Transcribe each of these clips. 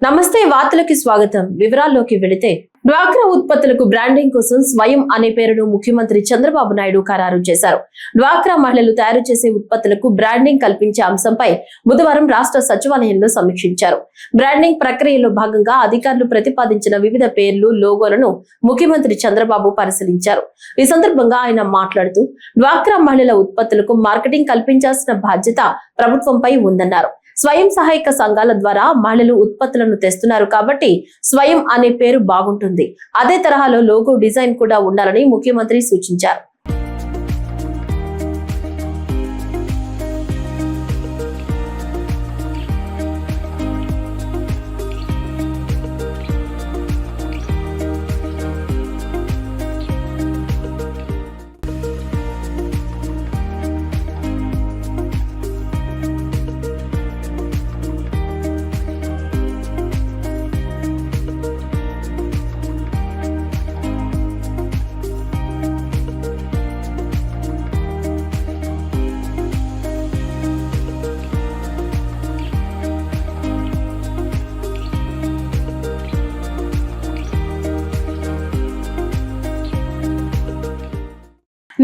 నమస్తే వార్తలకి స్వాగతం. వివరాల్లోకి వెళితే డ్వాక్రా ఉత్పత్తులకు బ్రాండింగ్ కోసం స్వయం అనే పేరును ముఖ్యమంత్రి చంద్రబాబు నాయుడు ఖరారు చేశారు. డ్వాక్రా మహిళలు తయారు చేసే ఉత్పత్తులకు బ్రాండింగ్ కల్పించే అంశంపై బుధవారం రాష్ట్ర సచివాలయంలో సమీక్షించారు. బ్రాండింగ్ ప్రక్రియలో భాగంగా అధికారులు ప్రతిపాదించిన వివిధ పేర్లు, లోగోలను ముఖ్యమంత్రి చంద్రబాబు పరిశీలించారు. ఈ సందర్భంగా ఆయన మాట్లాడుతూ డ్వాక్రా మహిళల ఉత్పత్తులకు మార్కెటింగ్ కల్పించాల్సిన బాధ్యత ప్రభుత్వంపై ఉందన్నారు. స్వయం సహాయక సంఘాల ద్వారా మహిళలు ఉత్పత్తులను తెస్తున్నారు కాబట్టి స్వయం అనే పేరు బాగుంటుంది. అదే తరహాలో లోగో డిజైన్ కూడా ఉండాలని ముఖ్యమంత్రి సూచించారు.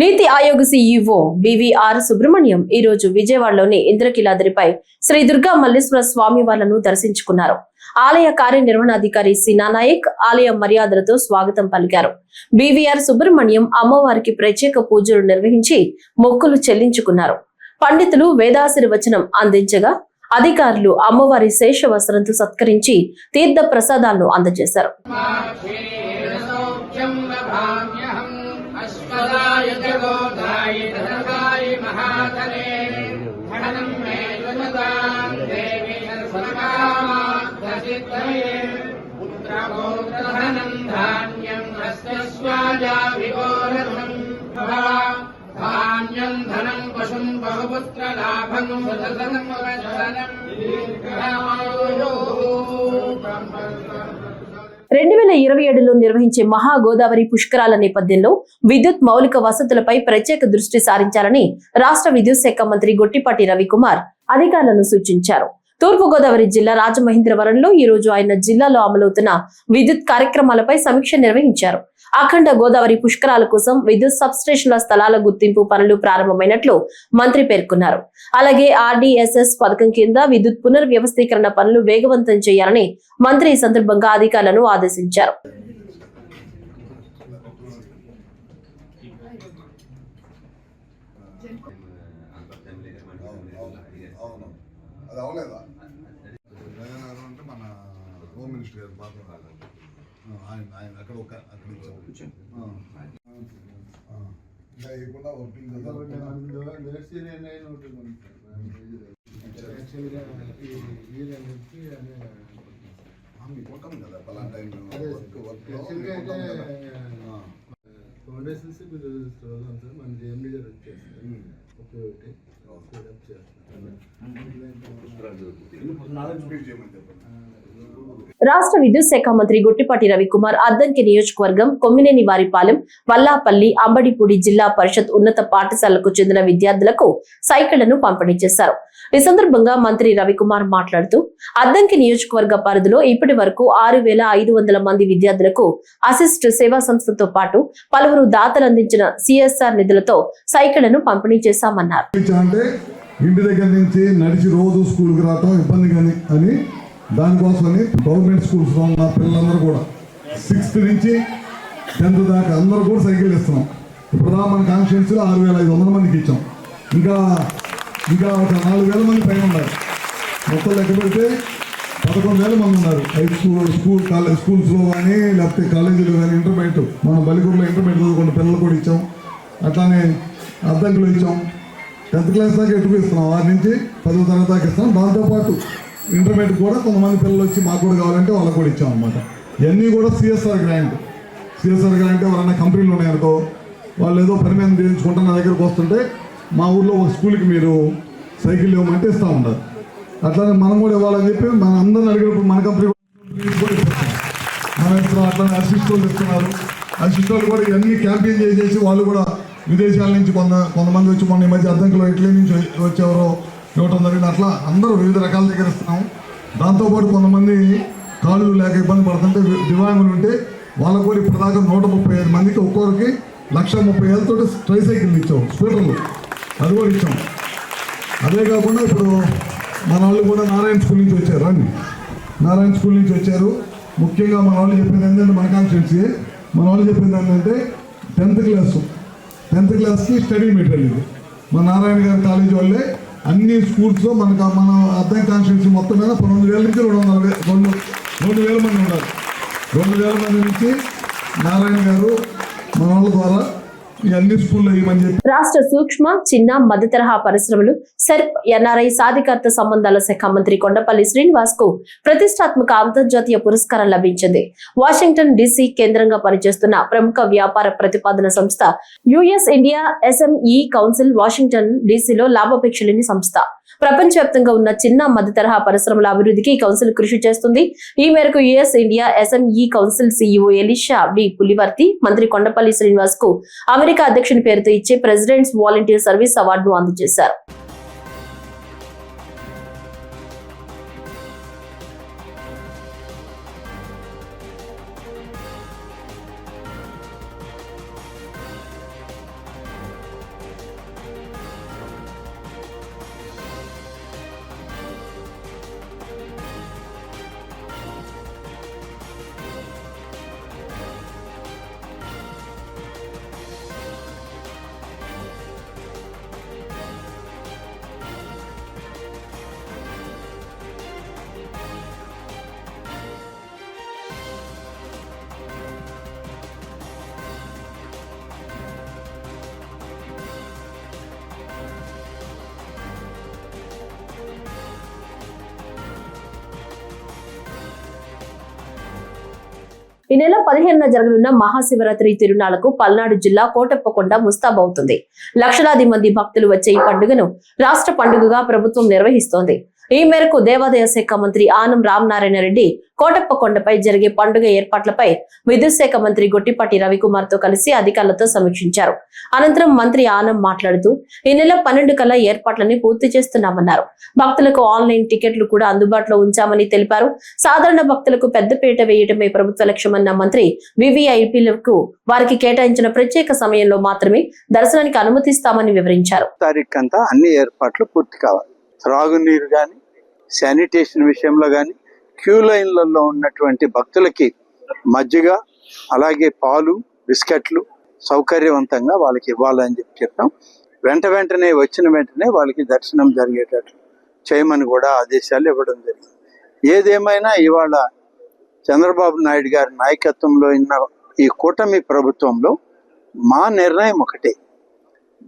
నీతి ఆయోగ్ సీఈఓ బీవీఆర్ సుబ్రహ్మణ్యం ఈ రోజు విజయవాడలోని ఇంద్రకీలాద్రిపై శ్రీ దుర్గా మల్లేశ్వర స్వామి వార్లను దర్శించుకున్నారు. ఆలయ కార్యనిర్వహణాధికారి సినా నాయక్ ఆలయ మర్యాదలతో స్వాగతం పలికారు. బీవీఆర్ సుబ్రహ్మణ్యం అమ్మవారికి ప్రత్యేక పూజలు నిర్వహించి మొక్కులు చెల్లించుకున్నారు. పండితులు వేదాశీర్వచనం అందించగా అధికారులు అమ్మవారి శేష వస్త్రంతో సత్కరించి తీర్థ ప్రసాదాలను అందజేశారు. ధనం పశుం బహుపుత్ర లాభం 2027లో నిర్వహించే మహాగోదావరి పుష్కరాల నేపథ్యంలో విద్యుత్ మౌలిక వసతులపై ప్రత్యేక దృష్టి సారించాలని రాష్ట్ర విద్యుత్ శాఖ మంత్రి గొట్టిపాటి రవికుమార్ అధికారులను సూచించారు. తూర్పుగోదావరి జిల్లా రాజమహేంద్రవరంలో ఈ రోజు ఆయన జిల్లాలో అమలవుతున్న విద్యుత్ కార్యక్రమాలపై సమీక్ష నిర్వహించారు. అఖండ గోదావరి పుష్కరాల కోసం విద్యుత్ సబ్స్టేషన్ల స్థలాల గుర్తింపు పనులు ప్రారంభమైనట్లు మంత్రి పేర్కొన్నారు. అలాగే ఆర్డీఎస్ఎస్ పథకం కింద విద్యుత్ పునర్వ్యవస్థీకరణ పనులు వేగవంతం చేయాలని మంత్రి ఈ సందర్భంగా అధికారులను ఆదేశించారు. రాష్ట్ర విద్యుత్ శాఖ మంత్రి గొట్టిపాటి రవికుమార్ అద్దంకి నియోజకవర్గం కొమ్మినేని వారిపాలెం, వల్లాపల్లి, అంబడిపూడి జిల్లా పరిషత్ ఉన్నత పాఠశాలకు చెందిన విద్యార్థులకు సైకిళ్లను పంపిణీ చేశారు. ఈ సందర్భంగా మంత్రి రవికుమార్ మాట్లాడుతూ అద్దంకి నియోజకవర్గ పరిధిలో ఇప్పటి వరకు 6,500 మంది విద్యార్థులకు అసిస్ట్ సేవా సంస్థతో పాటు పలువురు దాతలు అందించిన సిఎస్ఆర్ నిధులతో సైకిళ్లను పంపిణీ చేశామన్నారు. ఇంటి దగ్గర నుంచి నడిచి రోజు స్కూల్కి రావటం ఇబ్బంది అని దానికోసమని గవర్నమెంట్ స్కూల్స్లో ఉన్న పిల్లలందరూ కూడా 6th నుంచి 10th దాకా అందరూ కూడా సైకిల్ ఇస్తున్నాం. ఇప్పుడు మన కాన్స్టిట్యున్సీలో 6,500 మందికి ఇచ్చాం. ఇంకా ఒక 4,000 మంది పైన ఉన్నారు. మొత్తం లెక్క పెడితే 11,000 మంది ఉన్నారు. స్కూల్స్లో కానీ లేకపోతే కాలేజీలో కానీ ఇంటర్మీడియట్ మన బలిగూరులో ఇంటర్మీడియట్ చదువుకున్న పిల్లలు కూడా ఇచ్చాం. అట్లానే అద్దంకిలో ఇచ్చాం. 10th క్లాస్ దాకా ఎటుకు ఇస్తున్నాం. 6 నుంచి 10వ తరగతి దాకా ఇస్తున్నాం. దాంతోపాటు ఇంటర్మీడియట్ కూడా కొంతమంది పిల్లలు వచ్చి మాకు కూడా కావాలంటే వాళ్ళకు కూడా ఇచ్చాం అనమాట. ఇవన్నీ కూడా సిఎస్ఆర్ గ్రాంట్ ఎవరైనా కంపెనీలు ఉన్నాయనుకో వాళ్ళు ఏదో పని మీద చేయించుకుంటే నా దగ్గరకు వస్తుంటే మా ఊర్లో ఒక స్కూల్కి మీరు సైకిల్ ఇవ్వమంటే ఇస్తూ ఉంటారు. అట్లానే మనం కూడా ఇవ్వాలని చెప్పి మన అందరిని అడిగినప్పుడు మన కంపెనీ కూడా ఇస్తున్నాం. మనం ఇస్తున్నాం. అట్లానే అసిస్ట్ వాళ్ళు ఇస్తున్నారు. అసిస్ట్ వాళ్ళు కూడా ఇవన్నీ క్యాంపెయిన్ చేసేసి వాళ్ళు కూడా విదేశాల నుంచి కొంతమంది వచ్చి మొన్న ఈ మధ్య అద్దంకిలో ఇటలీ నుంచి వచ్చేవారో ఇవ్వటం జరిగింది. అట్లా అందరూ వివిధ రకాల దగ్గర ఇస్తున్నాం. దాంతోపాటు కొంతమంది కాళ్ళు లేక ఇబ్బంది పడుతుంటే దివ్యాంగులు ఉంటే వాళ్ళకు కూడా ఇప్పటిదాకా 135 మందికి ఒక్కొక్కరికి 1,30,000 తోటి ట్రైసైకిల్ ఇచ్చాం, స్కూటర్లు అది కూడా ఇచ్చాం. అదే కాకుండా ఇప్పుడు మన వాళ్ళు కూడా నారాయణ స్కూల్ నుంచి వచ్చారు. అండి నారాయణ స్కూల్ నుంచి వచ్చారు. ముఖ్యంగా మన వాళ్ళు చెప్పింది ఏంటంటే మన కాన్స్టిట్యూన్సీ మన వాళ్ళు చెప్పింది ఏంటంటే 10th క్లాస్కి స్టడీ మెటీరియల్ ఇది మన నారాయణ గారి కాలేజీ వాళ్ళే అన్ని స్కూల్స్లో మన అద్దం కాన్స్టిట్యూన్సీ మొత్తం మీద 2,000 నుంచి 2,000 మంది ఉన్నారు. 2,000 మంది నుంచి నారాయణ గారు మన వాళ్ళ ద్వారా ఈ అన్ని స్కూల్లో ఇవ్వమని చెప్పి రాష్ట్ర సూక్ష్మ చిన్న మధ్య తరహా పరిశ్రమలు సెర్ప్ ఎన్ఆర్ఐ సాధికారత సంబంధాల శాఖ మంత్రి కొండపల్లి శ్రీనివాస్ కు ప్రతిష్టాత్మక అంతర్జాతీయ పురస్కారం లభించింది. వాషింగ్టన్ డీసీ కేంద్రంగా పనిచేస్తున్న ప్రముఖ వ్యాపార ప్రతిపాదన సంస్థ US India SME council Washington డీసీలో లాభాపేక్ష లేని సంస్థ. ప్రపంచవ్యాప్తంగా ఉన్న చిన్న మధ్య తరహా పరిశ్రమల అభివృద్ధికి ఈ కౌన్సిల్ కృషి చేస్తుంది. ఈ మేరకు US India SME council CEO Elisha B Pulivarthi మంత్రి కొండపల్లి శ్రీనివాస్ కు అమెరికా అధ్యక్షుని పేరుతో ఇచ్చే ప్రెసిడెంట్స్ వాలంటీర్ సర్వీస్ అవార్డును అందజేశారు. ఈ నెల 15న జరగనున్న మహాశివరాత్రి తిరునాళ్లకు పల్నాడు జిల్లా కోటప్పకొండ ముస్తాబవుతుంది. లక్షలాది మంది భక్తులు వచ్చే ఈ పండుగను రాష్ట్ర పండుగగా ప్రభుత్వం నిర్వహిస్తోంది. ఈ మేరకు దేవాదాయ శాఖ మంత్రి ఆనం రామనారాయణ రెడ్డి కోటప్పకొండపై జరిగే పండుగ ఏర్పాట్లపై విద్యుత్ శాఖ మంత్రి గొట్టిపాటి రవికుమార్ తో కలిసి అధికారులతో సమీక్షించారు. అనంతరం మంత్రి ఆనం మాట్లాడుతూ ఈ నెల 12 కల్లా ఏర్పాట్లని పూర్తి చేస్తున్నామన్నారు. భక్తులకు ఆన్లైన్ టికెట్లు కూడా అందుబాటులో ఉంచామని తెలిపారు. సాధారణ భక్తులకు పెద్దపీట వేయడమే ప్రభుత్వ లక్ష్యమన్న మంత్రి వివిఐపీలకు వారికి కేటాయించిన ప్రత్యేక సమయంలో మాత్రమే దర్శనానికి అనుమతిస్తామని వివరించారు. తారీఖంతా అన్ని ఏర్పాట్లు పూర్తి కావాలి. త్రాగునీరు కానీ శానిటేషన్ విషయంలో కానీ క్యూ లైన్లలో ఉన్నటువంటి భక్తులకి మజ్జిగ అలాగే పాలు బిస్కెట్లు సౌకర్యవంతంగా వాళ్ళకి ఇవ్వాలని చెప్పాం. వెంటనే వచ్చిన వెంటనే వాళ్ళకి దర్శనం జరిగేటట్లు చేయమని కూడా ఆదేశాలు ఇవ్వడం జరిగింది. ఏదేమైనా ఇవాళ చంద్రబాబు నాయుడు గారి నాయకత్వంలో ఉన్న ఈ కూటమి ప్రభుత్వంలో మా నిర్ణయం ఒకటే,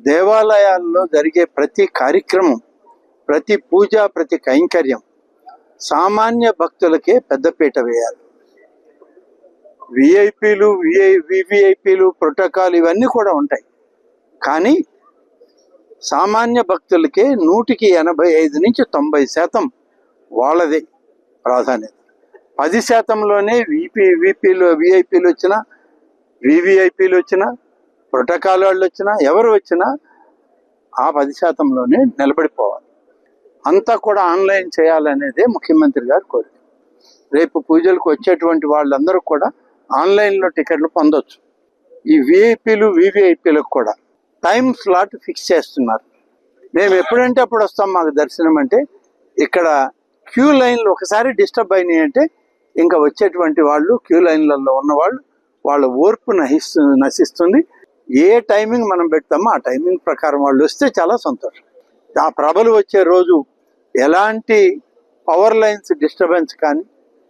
దేవాలయాల్లో జరిగే ప్రతి కార్యక్రమం, ప్రతి పూజ, ప్రతి కైంకర్యం సామాన్య భక్తులకే పెద్దపీట వేయాలి. విఐపీలు వివిఐపీలు ప్రోటోకాల్ ఇవన్నీ కూడా ఉంటాయి, కానీ సామాన్య భక్తులకే 185 నుంచి 90% వాళ్ళదే ప్రాధాన్యత. 10%లోనే విఐపీలు వచ్చినా వివిఐపీలు వచ్చినా ప్రోటోకాల్ వాళ్ళు వచ్చినా ఎవరు వచ్చినా ఆ 10%లోనే నిలబడిపోవాలి. అంతా కూడా ఆన్లైన్ చేయాలనేదే ముఖ్యమంత్రి గారు కోరిక. రేపు పూజలకు వచ్చేటువంటి వాళ్ళందరూ కూడా ఆన్లైన్లో టికెట్లు పొందొచ్చు. ఈ విఐపీలు వివిఐపీలకు కూడా టైం స్లాట్ ఫిక్స్ చేస్తున్నారు. మేము ఎప్పుడంటే అప్పుడు వస్తాం మాకు దర్శనం అంటే. ఇక్కడ క్యూ లైన్లు ఒకసారి డిస్టర్బ్ అయినాయి అంటే ఇంకా వచ్చేటువంటి వాళ్ళు క్యూ లైన్లలో ఉన్నవాళ్ళు వాళ్ళ ఓర్పు నశిస్తుంది. ఏ టైమింగ్ మనం పెడతామో ఆ టైమింగ్ ప్రకారం వాళ్ళు వస్తే చాలా సంతోషం. ఆ ప్రభలు వచ్చే రోజు ఎలాంటి పవర్ లైన్స్ డిస్టర్బెన్స్ కానీ,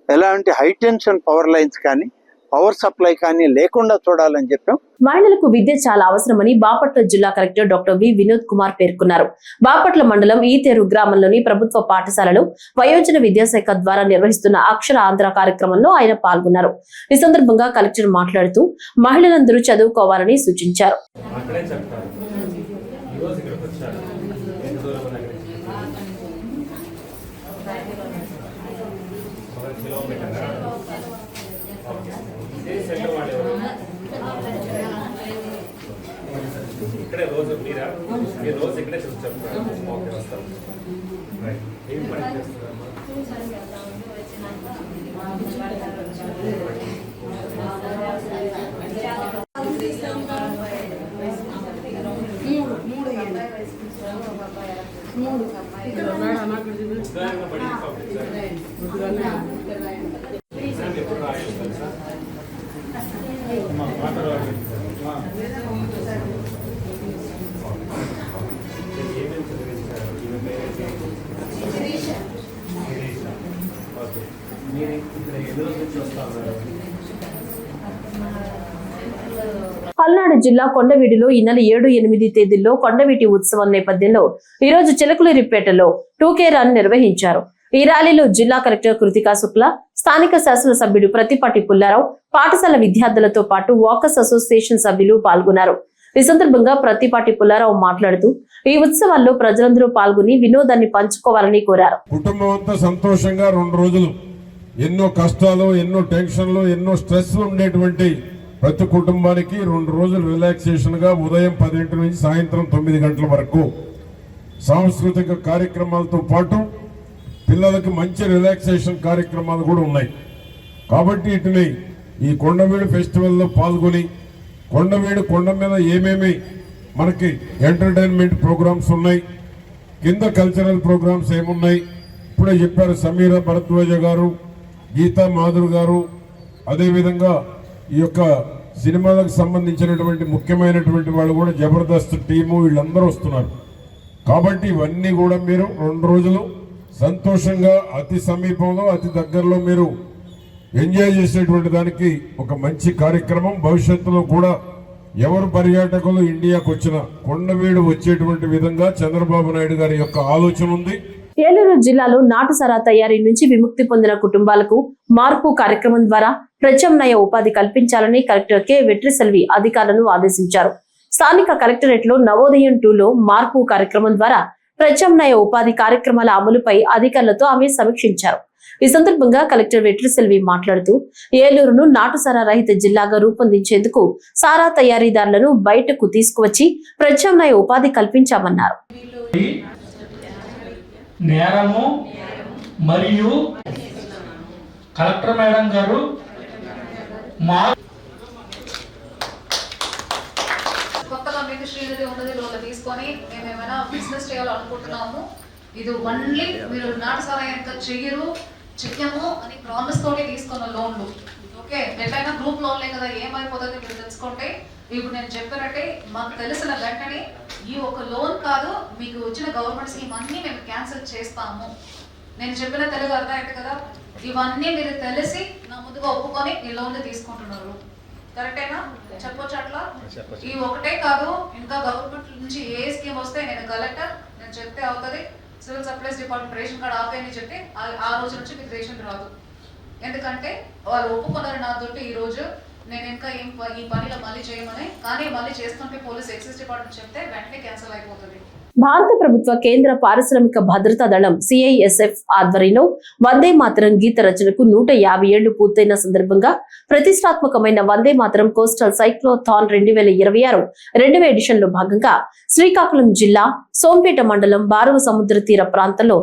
ఎలాంటి హై టెన్షన్ పవర్ లైన్స్ కానీ, పవర్ సప్లై కానీ లేకుండా చూడాలని చెప్పాం. మహిళలకు విద్య చాలా అవసరమని బాపట్ల జిల్లా collector doctor V Vinod Kumar పేర్కొన్నారు. బాపట్ల మండలం ఈతేరు గ్రామంలోని ప్రభుత్వ పాఠశాలలో వయోజన విద్యాశాఖ ద్వారా నిర్వహిస్తున్న అక్షర ఆంధ్ర కార్యక్రమంలో ఆయన పాల్గొన్నారు. ఈ సందర్భంగా కలెక్టర్ మాట్లాడుతూ మహిళలందరూ చదువుకోవాలని సూచించారు. ఇక్కడే రోజు మీరా మీరు రోజు ఇక్కడే చెప్తారు. ఓకే వస్తాం. ఏం పని చేస్తున్నారమ్మా? పడి పంపించారు ఎప్పుడు రాయాలి తెలుసా ఏమేమి చదివించారు ఈమె పేరు ఓకే మీరు ఇక్కడ ఎన్ని రోజుల నుంచి వస్తారు పల్నాడు జిల్లా కొండవీడిలో ఈ నెల 7-8 తేదీల్లో కొండవీటి ఉత్సవం నేపథ్యంలో ఈ రోజు చిలకలూరిపేటలో 2K రన్ నిర్వహించారు. ఈ ర్యాలీలో జిల్లా కలెక్టర్ కృతికా శుక్లా, స్థానిక శాసనసభ్యుడు ప్రతిపాటి పుల్లారావు, పాఠశాల విద్యార్థులతో పాటు వాకర్స్ అసోసియేషన్ సభ్యులు పాల్గొన్నారు. ఈ సందర్భంగా ప్రతిపాటి పుల్లారావు మాట్లాడుతూ ఈ ఉత్సవాల్లో ప్రజలందరూ పాల్గొని వినోదాన్ని పంచుకోవాలని కోరారు. కుటుంబం అంతా సంతోషంగా 2 రోజులు ఎన్నో కష్టాలు, ఎన్నో టెన్షన్లు, ఎన్నో స్ట్రెస్లు ఉండేటువంటి ప్రతి కుటుంబానికి 2 రోజులు రిలాక్సేషన్ గా ఉదయం 10 నుంచి సాయంత్రం 9 గంటల వరకు సాంస్కృతిక కార్యక్రమాలతో పాటు పిల్లలకి మంచి రిలాక్సేషన్ కార్యక్రమాలు కూడా ఉన్నాయి. కాబట్టి వీటిని ఈ కొండవీడు ఫెస్టివల్లో పాల్గొని కొండ మీద ఏమేమి మనకి ఎంటర్టైన్మెంట్ ప్రోగ్రామ్స్ ఉన్నాయి, కింద కల్చరల్ ప్రోగ్రామ్స్ ఏమున్నాయి ఇప్పుడే చెప్పారు సమీర భరద్వాజ గారు, గీతా మాధుర్ గారు, అదేవిధంగా ఈ యొక్క సినిమాలకు సంబంధించినటువంటి ముఖ్యమైనటువంటి వాళ్ళు కూడా జబర్దస్త్ టీము వీళ్ళందరూ వస్తున్నారు. కాబట్టి ఇవన్నీ కూడా మీరు 2 రోజులు సంతోషంగా అతి సమీపంలో అతి దగ్గరలో మీరు ఎంజాయ్ చేసేటువంటి దానికి ఒక మంచి కార్యక్రమం. భవిష్యత్తులో కూడా ఎవరు పర్యాటకులు ఇండియాకు వచ్చినా కొండవీడు వచ్చేటువంటి విధంగా చంద్రబాబు నాయుడు గారి యొక్క ఆలోచన ఉంది. ఏలూరు జిల్లాలో నాటుసారా తయారీ నుంచి విముక్తి పొందిన కుటుంబాలకు మార్పు కార్యక్రమం ద్వారా ప్రత్యామ్నాయ ఉపాధి కల్పించాలని కలెక్టర్ కె వెట్రిసెల్వి అధికారులను ఆదేశించారు. స్థానిక కలెక్టరేట్ లో నవోదయం 2లో మార్పు కార్యక్రమం ద్వారా ప్రత్యామ్నాయ ఉపాధి కార్యక్రమాల అమలుపై అధికారులతో ఆమె సమీక్షించారు. ఈ సందర్భంగా కలెక్టర్ వెట్రిసెల్వి మాట్లాడుతూ ఏలూరును నాటుసారా రహిత జిల్లాగా రూపొందించేందుకు సారా తయారీదారులను బయటకు తీసుకువచ్చి ప్రత్యామ్నాయ ఉపాధి కల్పించామన్నారు. నేరము మరియు కలెక్టర్ మేడం గారు కొత్తగా మీకు శ్రీనిధి ఉన్నది లోన్లు తీసుకొని మేము ఏమైనా బిజినెస్ చేయాలనుకుంటున్నాము, ఇది ఓన్లీ మీరు నాటుసారా ఎంత చెయ్యరు చెయ్యము అని ప్రామిస్ తోటి తీసుకున్న లోన్లు. ఓకే, ఎట్లయినా గ్రూప్ లోన్లే కదా, ఏమైపోతుంది మీరు తెలుసుకుంటే ఇప్పుడు నేను చెప్పినట్టే మాకు తెలిసిన వెంటనే ఈ ఒక లోన్ కాదు మీకు వచ్చిన గవర్నమెంట్ స్కీమ్ అన్నీ మేము క్యాన్సిల్ చేస్తాము. నేను చెప్పిన తెలుగు అర్థమైంది కదా, ఇవన్నీ మీరు తెలిసి నా ముందుగా ఒప్పుకొని ఈ లోన్లు తీసుకుంటున్నారు. కరెక్టేనా? చెప్పొచ్చు అట్లా? ఈ ఒకటే కాదు, ఇంకా గవర్నమెంట్ నుంచి ఏ స్కీమ్ వస్తే నేను కలెక్టర్ నేను చెప్తే అవుతుంది. Civil supplies department ration card ఆపేయని చెప్తే ఆ రోజు నుంచి మీకు రేషన్ రాదు. ఎందుకంటే వాళ్ళు ఒప్పుకున్నారు నా తోటి ఈ రోజు నేను ఇంకా ఈ పనిలో మళ్ళీ చేయమని, కానీ మళ్ళీ చేస్తుంటే పోలీస్ ఎక్సైజ్ డిపార్ట్మెంట్ చెప్తే వెంటనే క్యాన్సిల్ అయిపోతుంది. భారత ప్రభుత్వ కేంద్ర పారిశ్రామిక భద్రతా దళం CISF ఆధ్వర్యంలో వందే మాతరం గీత రచనకు 150 ఏళ్లు పూర్తయిన సందర్భంగా ప్రతిష్టాత్మకమైన వందే మాతరం కోస్టల్ సైక్లోథాన్ 2026 రెండవ ఎడిషన్ లో భాగంగా శ్రీకాకుళం జిల్లా సోంపేట మండలం బారవ సముద్ర తీర ప్రాంతంలో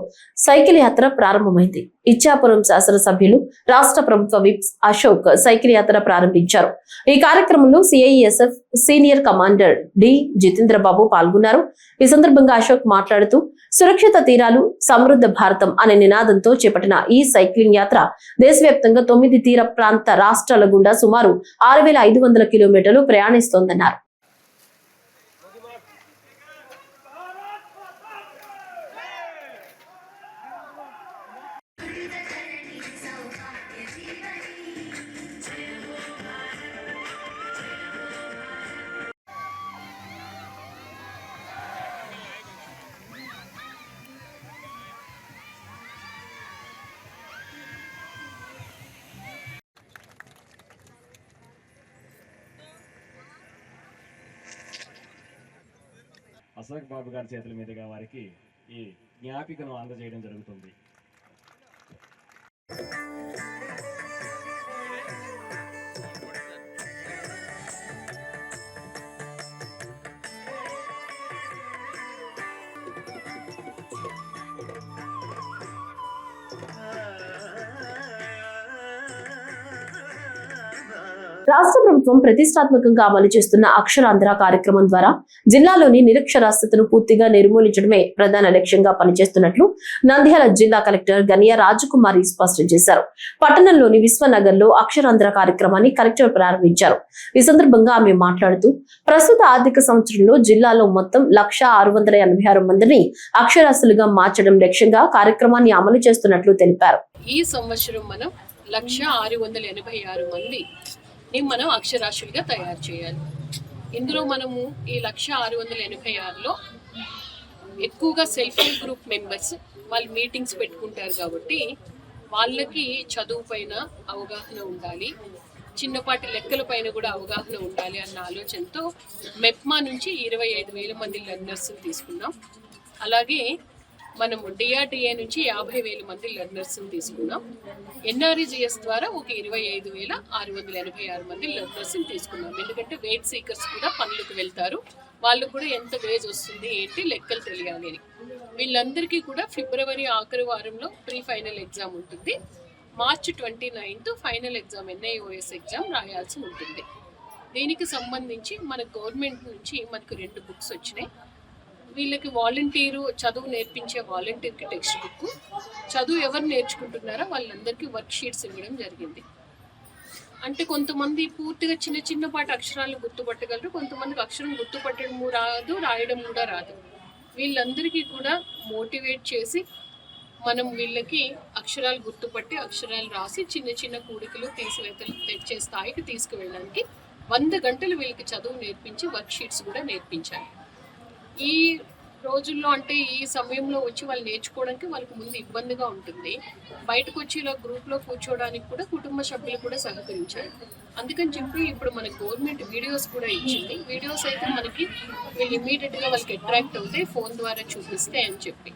సైకిల్ యాత్ర ప్రారంభమైంది. ఇచ్చాపురం శాసనసభ్యులు రాష్ట్ర ప్రభుత్వ విప్ అశోక్ సైకిల్ యాత్ర ప్రారంభించారు. ఈ కార్యక్రమంలో CISF సీనియర్ కమాండర్ డి జితేంద్రబాబు పాల్గొన్నారు. ఈ సందర్భంగా అశోక్ మాట్లాడుతూ సురక్షిత తీరాలు సమృద్ధ భారతం అనే నినాదంతో చేపట్టిన ఈ సైక్లింగ్ యాత్ర దేశవ్యాప్తంగా 9 తీర ప్రాంత రాష్ట్రాల గుండా సుమారు 6500 కిలోమీటర్లు ప్రయాణిస్తోందన్నారు. అశోక్ బాబు గారి చేతుల మీదుగా వారికి ఈ జ్ఞాపికను అందజేయడం జరుగుతుంది. రాష్ట్ర ప్రభుత్వం ప్రతిష్టాత్మకంగా అమలు చేస్తున్న అక్షరాంధ్ర కార్యక్రమం ద్వారా జిల్లాలోని నిరక్షరాస్యతను పూర్తిగా నిర్మూలించడమే ప్రధాన లక్ష్యంగా పనిచేస్తున్నట్లు నంద్యాల జిల్లా కలెక్టర్ గనియా రాజకుమారి స్పష్టం చేశారు. పట్టణంలోని విశ్వనగర్ లో అక్షరాంధ్ర కార్యక్రమాన్ని కలెక్టర్ ప్రారంభించారు. ఈ సందర్భంగా ఆమె మాట్లాడుతూ ప్రస్తుత ఆర్థిక సంవత్సరంలో జిల్లాలో మొత్తం 1,686 మందిని అక్షరాస్యులుగా మార్చడం లక్ష్యంగా కార్యక్రమాన్ని అమలు చేస్తున్నట్లు తెలిపారు. ఈ సంవత్సరం మనం 1,686 మందిని మనం అక్షరాస్యులుగా తయారు చేయాలి. ఇందులో మనము ఈ 1,686లో ఎక్కువగా సెల్ఫ్ హెల్ప్ గ్రూప్ మెంబర్స్ వాళ్ళు మీటింగ్స్ పెట్టుకుంటారు కాబట్టి వాళ్ళకి చదువు పైన అవగాహన ఉండాలి, చిన్నపాటి లెక్కల పైన కూడా అవగాహన ఉండాలి అన్న ఆలోచనతో మెప్మా నుంచి 25,000 మంది లెర్నర్స్ తీసుకున్నాం. అలాగే మనము డిఆర్డిఏ నుంచి 50,000 మంది లెర్నర్స్ తీసుకున్నాం. ఎన్ఆర్ఈజిఎస్ ద్వారా ఒక 25,686 మంది లెర్నర్స్ తీసుకున్నాం. ఎందుకంటే వేజ్ సీకర్స్ కూడా పనులకు వెళ్తారు, వాళ్ళు కూడా ఎంత వేజ్ వస్తుంది ఏంటి లెక్కలు తెలియాలి అని. వీళ్ళందరికీ కూడా ఫిబ్రవరి ఆఖరి వారంలో ప్రీ ఫైనల్ ఎగ్జామ్ ఉంటుంది. మార్చి 29th final exam NIOS exam రాయాల్సి ఉంటుంది. దీనికి సంబంధించి మన గవర్నమెంట్ నుంచి మనకు 2 బుక్స్ వచ్చినాయి. వీళ్ళకి వాలంటీరు చదువు నేర్పించే వాలంటీర్కి టెక్స్ట్ బుక్, చదువు ఎవరు నేర్చుకుంటున్నారో వాళ్ళందరికీ వర్క్ షీట్స్ ఇవ్వడం జరిగింది. అంటే కొంతమంది పూర్తిగా చిన్న చిన్నపాటి అక్షరాలు గుర్తుపట్టగలరు, కొంతమందికి అక్షరం గుర్తుపట్టడం రాదు, రాయడం కూడా రాదు. వీళ్ళందరికీ కూడా మోటివేట్ చేసి మనం వీళ్ళకి అక్షరాలు గుర్తుపట్టి అక్షరాలు రాసి చిన్న చిన్న కూడికలు తీసివేతలు తెచ్చే స్థాయికి తీసుకువెళ్ళడానికి 100 గంటలు వీళ్ళకి చదువు నేర్పించి వర్క్ షీట్స్ కూడా నేర్పించాలి. ఈ రోజుల్లో అంటే ఈ సమయంలో వచ్చి వాళ్ళు నేర్చుకోవడానికి వాళ్ళకి ముందు ఇబ్బందిగా ఉంటుంది. బయటకు వచ్చి ఇలా గ్రూప్లో కూర్చోవడానికి కూడా కుటుంబ సభ్యులు కూడా సహకరించాలి. అందుకని చెప్పి ఇప్పుడు మన గవర్నమెంట్ వీడియోస్ కూడా ఇచ్చింది. వీడియోస్ అయితే మనకి వీళ్ళు ఇమీడియట్గా వాళ్ళకి అట్రాక్ట్ అవుతాయి, ఫోన్ ద్వారా చూపిస్తే అని చెప్పి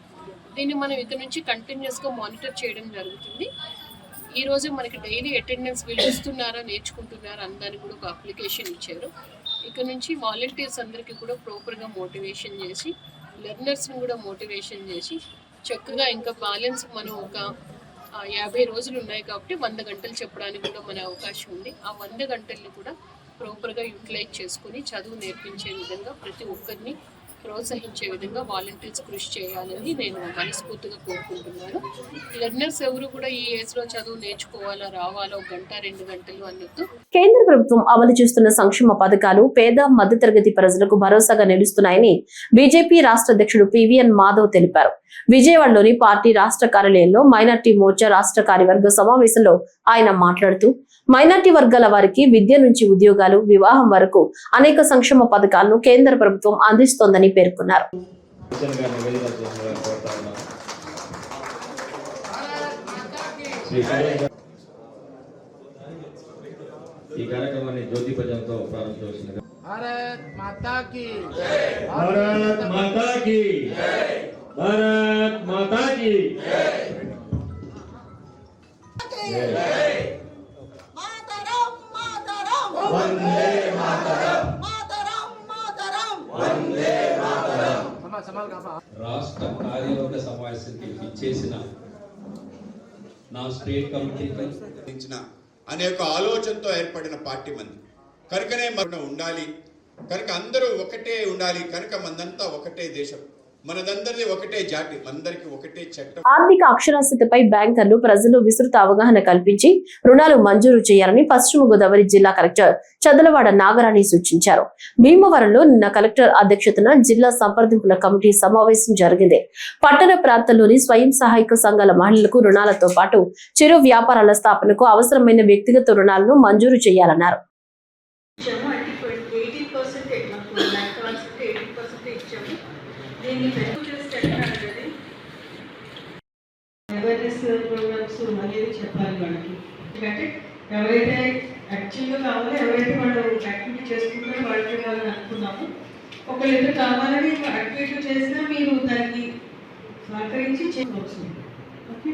దీన్ని మనం ఇక్కడ నుంచి కంటిన్యూస్గా మానిటర్ చేయడం జరుగుతుంది. ఈ రోజు మనకి డైలీ అటెండెన్స్ వీళ్ళు వస్తున్నారా నేర్చుకుంటున్నారా అన్నదానికి కూడా ఒక అప్లికేషన్ ఇచ్చారు. ఇక్కడ నుంచి వాలంటీర్స్ అందరికీ కూడా ప్రాపర్గా మోటివేషన్ చేసి లెర్నర్స్ని కూడా మోటివేషన్ చేసి చక్కగా ఇంకా బ్యాలెన్స్ మనం ఒక 50 రోజులు ఉన్నాయి కాబట్టి 100 గంటలు చెప్పడానికి కూడా మన అవకాశం ఉంది. ఆ 100 గంటల్ని కూడా ప్రాపర్గా యూటిలైజ్ చేసుకుని చదువు నేర్పించే విధంగా ప్రతి ఒక్కరిని ప్రోత్సహించే విధంగా వాలంటీర్స్ కృషి చేయాలని నేను మనస్ఫూర్తిగా కోరుకుంటున్నాను. లెర్నర్స్ ఎవరు కూడా ఈ ఏజ్ లో చదువు నేర్చుకోవాలా, రావాలా, 1 గంట 2 గంటలు అన్నట్టు. కేంద్ర ప్రభుత్వం అమలు చేస్తున్న సంక్షేమ పథకాలు పేద మధ్యతరగతి ప్రజలకు భరోసాగా నిలుస్తున్నాయని బీజేపీ రాష్ట్ర అధ్యక్షుడు పివిఎన్ మాధవ్ తెలిపారు. విజయవాడలోని పార్టీ రాష్ట్ర కార్యాలయంలో మైనార్టీ మోర్చా రాష్ట్ర కార్యవర్గ సమావేశంలో ఆయన మాట్లాడుతూ మైనార్టీ వర్గాల వారికి విద్య నుంచి ఉద్యోగాలు, వివాహం వరకు అనేక సంక్షేమ పథకాలను కేంద్ర ప్రభుత్వం అందిస్తోందని పేర్కొన్నారు. ఈ కార్యక్రమాన్ని జ్యోతి ప్రజలతో ప్రారంభించవలసిందిగా. భారత్ మాతా కీ భారత్ మాతా కీ భారత్ మాతా కీ మాతరం మాతరం వందే మాతరం మాతరం మాతరం వందే మాతరం. రాష్ట్ర కార్యవర్గ సమావేశానికి ఇచ్చేసిన నా స్టేట్ కమిటీకి అనేక ఆలోచనతో ఏర్పడిన పార్టీ మంది కనుకనే మనం ఉండాలి, కనుక అందరూ ఒకటే ఉండాలి, కనుక మనంతా ఒకటే దేశం, మనదందరిది ఒకటే జాతి, అందరికి ఒకటే చట్టం. ఆర్థిక అక్షరాస్యతపై బ్యాంకర్లు ప్రజలు విస్తృత అవగాహన కల్పించి రుణాలు మంజూరు చేయాలని పశ్చిమ గోదావరి జిల్లా కలెక్టర్ చదలవాడ నాగరాణి సూచించారు. భీమవరంలో నిన్న కలెక్టర్ అధ్యక్షతన జిల్లా సంప్రదింపుల కమిటీ సమావేశం జరిగింది. పట్టణ ప్రాంతాల్లోని స్వయం సహాయక సంఘాల మహిళలకు రుణాలతో పాటు చిరు వ్యాపారాల స్థాపనకు అవసరమైన వ్యక్తిగత రుణాలను మంజూరు చేయాలన్నారు. అవేర్నెస్ ప్రోగ్రామ్స్ అనేది చెప్పాలి వాళ్ళకి. ఎందుకంటే ఎవరైతే యాక్చువల్గా కావాలో, ఎవరైతే వాళ్ళు యాక్టివిటీ చేసుకుంటారో వాళ్ళకి వాళ్ళని అనుకున్నాము. ఒకళ్ళు ఎదురు కావాలని యాక్టివిటీ చేసినా మీరు దాన్ని సహకరించి చేయవచ్చు. ఓకే.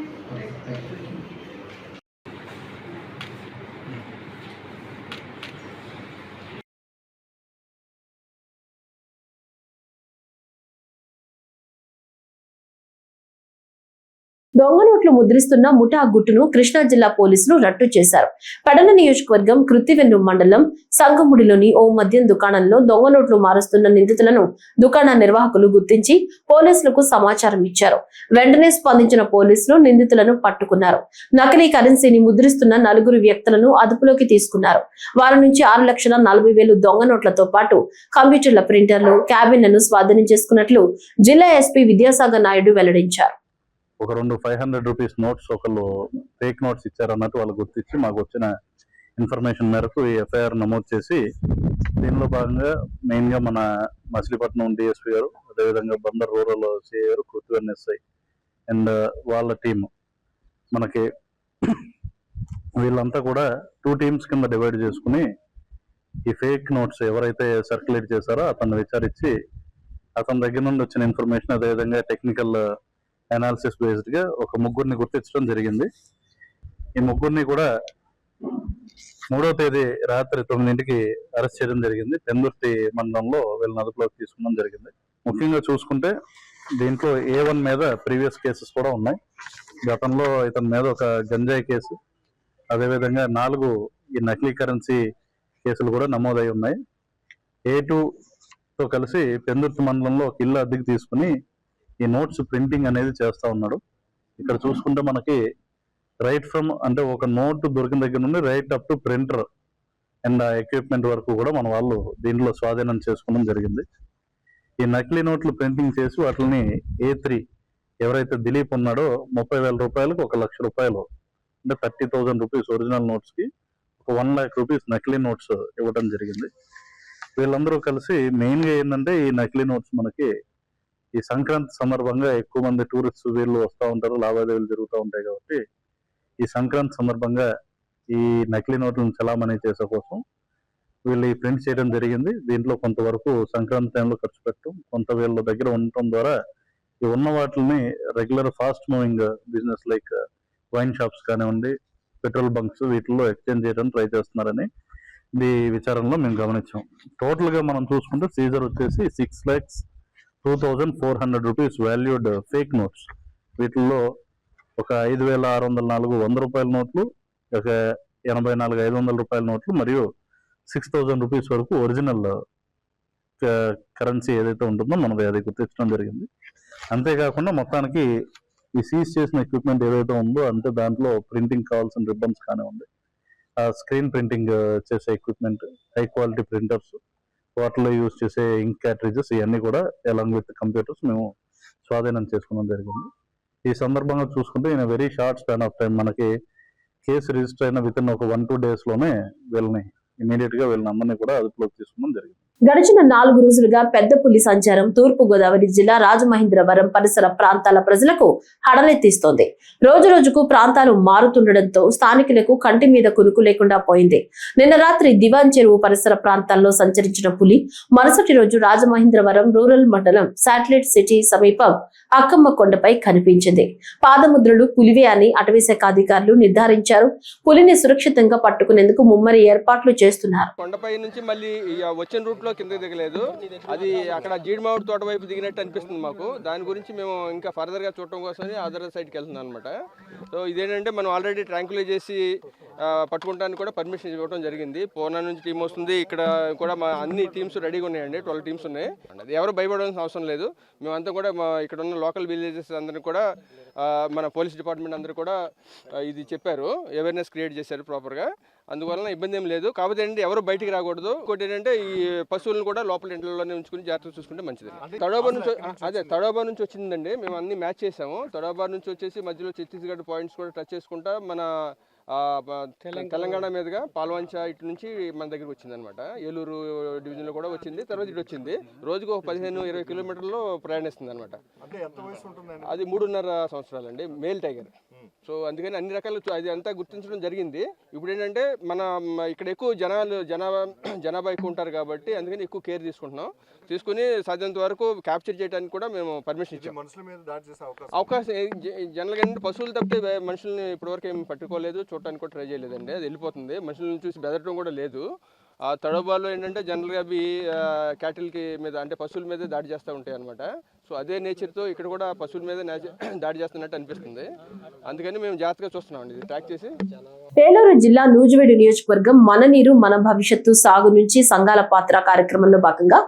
దొంగ నోట్లు ముద్రిస్తున్న ముఠా గుట్టును కృష్ణా జిల్లా పోలీసులు రట్టు చేశారు. పెడన నియోజకవర్గం కృత్తివెన్ను మండలం సంగముడిలోని ఓ మద్యం దుకాణంలో దొంగ నోట్లు మారుస్తున్న నిందితులను దుకాణ నిర్వాహకులు గుర్తించి పోలీసులకు సమాచారం ఇచ్చారు. వెంటనే స్పందించిన పోలీసులు నిందితులను పట్టుకున్నారు. నకిలీ కరెన్సీని ముద్రిస్తున్న 4 వ్యక్తులను అదుపులోకి తీసుకున్నారు. వారి నుంచి 6,40,000 దొంగ నోట్లతో పాటు కంప్యూటర్ల ప్రింటర్లు, క్యాబిన్లను స్వాధీనం చేసుకున్నట్లు జిల్లా ఎస్పీ విద్యాసాగర్ నాయుడు వెల్లడించారు. ఒక 500 రూపీస్ నోట్స్ ఒకళ్ళు ఫేక్ నోట్స్ ఇచ్చారన్నట్టు వాళ్ళు గుర్తించి మాకు వచ్చిన ఇన్ఫర్మేషన్ మేరకు ఈ ఎఫ్ఐఆర్ నమోదు చేసి దీనిలో భాగంగా మెయిన్గా మన మచిలీపట్నం డిఎస్పీ గారు, అదేవిధంగా బందర్ రూరల్ సిఐ గారు, కృత్తివెన్ ఎస్ఐ అండ్ వాళ్ళ టీం మనకి వీళ్ళంతా కూడా 2 టీమ్స్ కింద డివైడ్ చేసుకుని ఈ ఫేక్ నోట్స్ ఎవరైతే సర్క్యులేట్ చేశారో అతన్ని విచారించి అతని దగ్గర నుండి వచ్చిన ఇన్ఫర్మేషన్ అదేవిధంగా టెక్నికల్ అనాలిసిస్ బేస్డ్ గా ఒక 3 గుర్తించడం జరిగింది. ఈ 3 కూడా 3వ తేదీ రాత్రి 9ంటికి అరెస్ట్ చేయడం జరిగింది. పెందుర్తి మండలంలో వీళ్ళని అదుపులోకి తీసుకోవడం జరిగింది. ముఖ్యంగా చూసుకుంటే దీంట్లో A1 మీద ప్రీవియస్ కేసెస్ కూడా ఉన్నాయి. గతంలో ఇతని మీద ఒక గంజాయి కేసు, అదేవిధంగా 4 ఈ నకిలీ కరెన్సీ కేసులు కూడా నమోదై ఉన్నాయి. A2తో కలిసి పెందుర్తి మండలంలో ఒక ఇల్లు అద్దెకి తీసుకుని ఈ నోట్స్ ప్రింటింగ్ అనేది చేస్తా ఉన్నాడు. ఇక్కడ చూసుకుంటే మనకి రైట్ ఫ్రమ్ అంటే ఒక నోట్ దొరికిన దగ్గర నుండి right up to printer and equipment వరకు కూడా మన వాళ్ళు దీంట్లో స్వాధీనం చేసుకోవడం జరిగింది. ఈ నకిలీ నోట్లు ప్రింటింగ్ చేసి వాటిని A3 ఎవరైతే దిలీప్ ఉన్నాడో 30,000 రూపాయలకు 1,00,000 రూపాయలు అంటే 30,000 రూపీస్ ఒరిజినల్ నోట్స్ కి ఒక 1,00,000 రూపీస్ నకిలీ నోట్స్ ఇవ్వడం జరిగింది. వీళ్ళందరూ కలిసి మెయిన్ గా ఏంటంటే ఈ నకిలీ నోట్స్ మనకి ఈ సంక్రాంతి సందర్భంగా ఎక్కువ మంది టూరిస్ట్ వీళ్ళు వస్తూ ఉంటారు, లావాదేవీలు జరుగుతూ ఉంటాయి కాబట్టి ఈ సంక్రాంతి సందర్భంగా ఈ నకిలీ నోట్లను చలామణి చేసే కోసం వీళ్ళు ఈ ప్రింట్ చేయడం జరిగింది. దీంట్లో కొంతవరకు సంక్రాంతి టైంలో ఖర్చు పెట్టడం, కొంత వీళ్ళ దగ్గర ఉండటం ద్వారా ఈ ఉన్న వాటిని regular fast moving business like wine shops కానివ్వండి, పెట్రోల్ బంక్స్ వీటిల్లో ఎక్స్చేంజ్ చేయడానికి ట్రై చేస్తున్నారని ఈ విచారణలో మేము గమనించాం. టోటల్ గా మనం చూసుకుంటే సీజర్ వచ్చేసి 6,02,400 రూపీస్ వాల్యూడ్ ఫేక్ నోట్స్. వీటిల్లో ఒక 5,604 100 రూపాయల నోట్లు, ఒక 84 500 రూపాయల నోట్లు మరియు 6,000 రూపీస్ వరకు ఒరిజినల్ కరెన్సీ ఏదైతే ఉంటుందో మనది అది గుర్తించడం జరిగింది. అంతేకాకుండా మొత్తానికి ఈ సీజ్ చేసిన ఎక్విప్మెంట్ ఏదైతే ఉందో అంటే దాంట్లో ప్రింటింగ్ కావాల్సిన రిబ్బన్స్ కానివ్వండి, స్క్రీన్ ప్రింటింగ్ చేసే ఎక్విప్మెంట్, హై క్వాలిటీ ప్రింటర్స్, వాటిలో యూజ్ చేసే ఇంక్ క్యాట్రిజెస్ ఇవన్నీ కూడా అలాంగ్ విత్ కంప్యూటర్స్ మేము స్వాధీనం చేసుకోవడం జరిగింది. ఈ సందర్భంగా చూసుకుంటే in very short span of time మనకి కేసు రిజిస్టర్ అయిన విత్ ఇన్ ఒక 1-2 days లోనే వీళ్ళని ఇమీడియట్ గా వీళ్ళని అందరినీ కూడా అదుపులోకి తీసుకోవడం జరిగింది. గడిచిన 4 రోజులుగా పెద్ద పులి సంచారం తూర్పు గోదావరి జిల్లా రాజమహేంద్రవరం పరిసర ప్రాంతాల ప్రజలకు హడలెత్తిస్తోంది. రోజు రోజుకు ప్రాంతాలు మారుతుండటంతో స్థానికులకు కంటి మీద కునుకు లేకుండా పోయింది. నిన్న రాత్రి దివాన్ చెరువు పరిసర ప్రాంతాల్లో సంచరించిన పులి మరుసటి రోజు రాజమహేంద్రవరం రూరల్ మండలం శాటిలైట్ సిటీ సమీపం అక్కమ్మ కొండపై కనిపించింది. పాదముద్రలు పులివే అని అటవీశాఖ అధికారులు నిర్ధారించారు. పులిని సురక్షితంగా పట్టుకునేందుకు ముమ్మరి ఏర్పాట్లు చేస్తున్నారు. కొండపై నుంచి మళ్ళీ వచ్చిన రూట్ కిందకి దిగలేదు, అది అక్కడ జీడిమావిడి తోట వైపు దిగినట్టు అనిపిస్తుంది మాకు. దాని గురించి మేము ఇంకా ఫర్దర్ గా చూడటం కోసం అదర్ సైడ్కి వెళ్తున్నాం అనమాట. సో ఇదేంటంటే మనం ఆల్రెడీ ట్రాంకులైజ్ చేసి పట్టుకుంటానికి కూడా పర్మిషన్ ఇవ్వడం జరిగింది. పూనా నుంచి టీం వస్తుంది, ఇక్కడ కూడా మా అన్ని టీమ్స్ రెడీగా ఉన్నాయండి. 12 టీమ్స్ ఉన్నాయి. అది ఎవరు భయపడాల్సిన అవసరం లేదు. మేమంతా కూడా ఇక్కడ ఉన్న లోకల్ విలేజెస్ అందరినీ కూడా మన పోలీస్ డిపార్ట్మెంట్ అందరూ కూడా ఇది చెప్పారు, అవేర్నెస్ క్రియేట్ చేశారు ప్రాపర్గా. అందువలన ఇబ్బంది ఏం లేదు. కాకపోతే ఏంటంటే ఎవరు బయటికి రాకూడదు. ఇంకోటి ఏంటంటే ఈ పశువులను కూడా లోపల ఇంట్లోనే ఉంచుకుని జాగ్రత్తగా చూసుకుంటే మంచిది. తడోబా నుంచి వచ్చిందండి. మేము అన్ని మ్యాచ్ చేసాము. తడోబా నుంచి వచ్చేసి మధ్యలో ఛత్తీస్గఢ్ పాయింట్స్ కూడా టచ్ చేసుకుంటా మన తెలంగాణ మీదుగా పాల్వంచ ఇటు నుంచి మన దగ్గరికి వచ్చింది అనమాట. ఏలూరు డివిజన్లో కూడా వచ్చింది, తర్వాత ఇటు వచ్చింది. రోజుకు 15-20 కిలోమీటర్లు ప్రయాణిస్తుంది అనమాట. అది 3.5 సంవత్సరాలండి, మేల్ టైగర్. సో అందుకని అన్ని రకాలు అది అంతా గుర్తించడం జరిగింది. ఇప్పుడు ఏంటంటే మన ఇక్కడ ఎక్కువ జనాభా ఎక్కువ ఉంటారు కాబట్టి అందుకని ఎక్కువ కేర్ తీసుకుని సాధ్యంత వరకు క్యాప్చర్ చేయడానికి కూడా మేము పర్మిషన్ ఇచ్చాం. అవకాశం జనరల్గా ఏంటంటే పశువులు తప్పితే మనుషుల్ని ఇప్పటివరకు ఏమి పట్టుకోలేదు, చూడటానికి కూడా ట్రై చేయలేదండి. అది వెళ్ళిపోతుంది. మనుషులను చూసి బెదరటం కూడా లేదు. ఆ తడోబాలో ఏంటంటే జనరల్గా అవి క్యాటిల్కి మీద అంటే పశువుల మీద దాడి చేస్తూ ఉంటాయి అనమాట. సో అదే నేచర్తో ఇక్కడ కూడా పశువుల మీద దాడి చేస్తున్నట్టు అనిపిస్తుంది. అందుకని మేము జాగ్రత్తగా చూస్తున్నాం ఇది ట్రాక్ చేసి. ఏలూరు జిల్లా నూజివీడు నియోజకవర్గం మన నీరు మన భవిష్యత్తు సాగు నుంచి సంఘాల పాత్ర కార్యక్రమంలో భాగంగా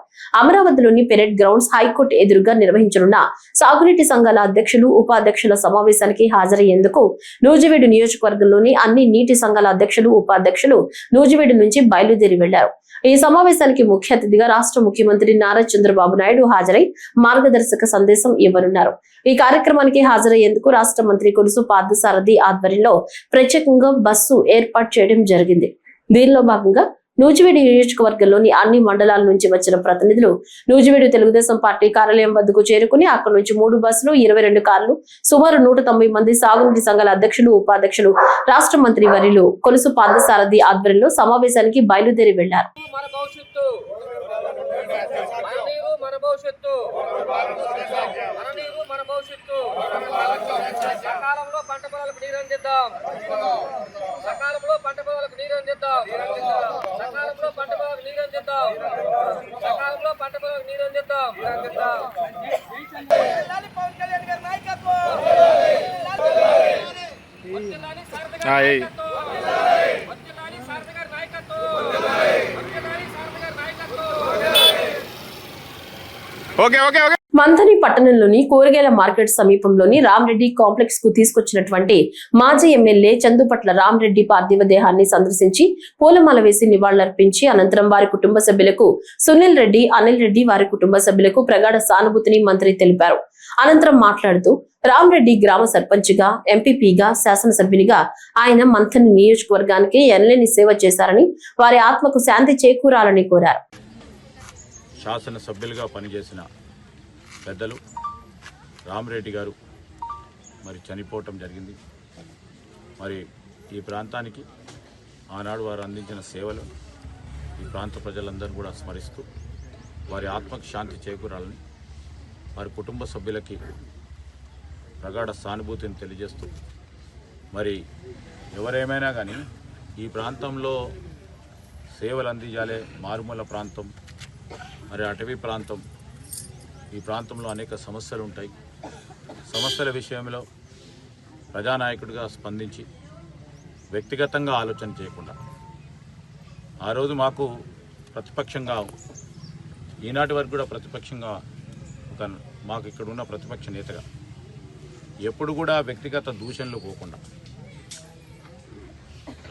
అమరావతిలోని పెరెడ్ గ్రౌండ్స్ హైకోర్టు ఎదురుగా నిర్వహించనున్న సాగునీటి సంఘాల అధ్యక్షులు ఉపాధ్యక్షుల సమావేశానికి హాజరయ్యేందుకు నూజివీడు నియోజకవర్గంలోని అన్ని నీటి సంఘాల అధ్యక్షులు ఉపాధ్యక్షులు నూజివీడు నుంచి బయలుదేరి వెళ్లారు. ఈ సమావేశానికి ముఖ్య అతిథిగా రాష్ట్ర ముఖ్యమంత్రి నారా చంద్రబాబు నాయుడు హాజరై మార్గదర్శక సందేశం ఇవ్వనున్నారు. ఈ కార్యక్రమానికి హాజరయ్యేందుకు రాష్ట్ర మంత్రి కొలుసు పార్థసారథి ఆధ్వర్యంలో ప్రత్యేకంగా బస్సు ఏర్పాటు చేయడం జరిగింది. దీనిలో భాగంగా నూజివీడు నియోజకవర్గంలోని అన్ని మండలాల నుంచి వచ్చిన ప్రతినిధులు నూజివీడు తెలుగుదేశం పార్టీ కార్యాలయం వద్దకు చేరుకుని అక్కడి నుంచి 3 బస్సులు 22 కార్లు సుమారు 190 మంది సాగునీటి సంఘాల అధ్యక్షులు ఉపాధ్యక్షులు రాష్ట్ర మంత్రి వర్యులు కొలుసు పార్థసారథి ఆధ్వర్యంలో సమావేశానికి బయలుదేరి వెళ్లారు. మంథని పట్టణంలోని కూరగాయల మార్కెట్ సమీపంలోని రామరెడ్డి కాంప్లెక్స్ కు తీసుకొచ్చినటువంటి మాజీ ఎమ్మెల్యే చందుపట్ల రామరెడ్డి పార్థివ దేహాన్ని సందర్శించి పూలమాల వేసి నివాళులర్పించి అనంతరం వారి కుటుంబ సభ్యులకు సునీల్ రెడ్డి, అనిల్ రెడ్డి వారి కుటుంబ సభ్యులకు ప్రగాఢ సానుభూతిని మంత్రి తెలిపారు. అనంతరం మాట్లాడుతూ రామరెడ్డి గ్రామ సర్పంచ్గా, ఎంపీపీగా, శాసనసభ్యునిగా ఆయన మంథని నియోజకవర్గానికి ఎనలేని సేవ చేశారని వారి ఆత్మకు శాంతి చేకూరాలని కోరారు. శాసనసభ్యులుగా పనిచేసిన పెద్దలు రామరెడ్డి గారు మరి చనిపోవటం జరిగింది. మరి ఈ ప్రాంతానికి ఆనాడు వారు అందించిన సేవలు ఈ ప్రాంత ప్రజలందరూ కూడా స్మరిస్తూ వారి ఆత్మకు శాంతి చేకూరాలని వారి కుటుంబ సభ్యులకి ప్రగాఢ సానుభూతిని తెలియజేస్తూ మరి ఎవరేమైనా కానీ ఈ ప్రాంతంలో సేవలు అందించాలే. మారుమూల ప్రాంతం, మరి అటవీ ప్రాంతం, ఈ ప్రాంతంలో అనేక సమస్యలు ఉంటాయి. సమస్యల విషయంలో ప్రజానాయకుడిగా స్పందించి వ్యక్తిగతంగా ఆలోచన చేయకుండా ఆ రోజు మాకు ప్రతిపక్షంగా, ఈనాటి వరకు కూడా ప్రతిపక్షంగా మాకు ఇక్కడ ఉన్న ప్రతిపక్ష నేతగా ఎప్పుడు కూడా వ్యక్తిగత దూషణలు పోకుండా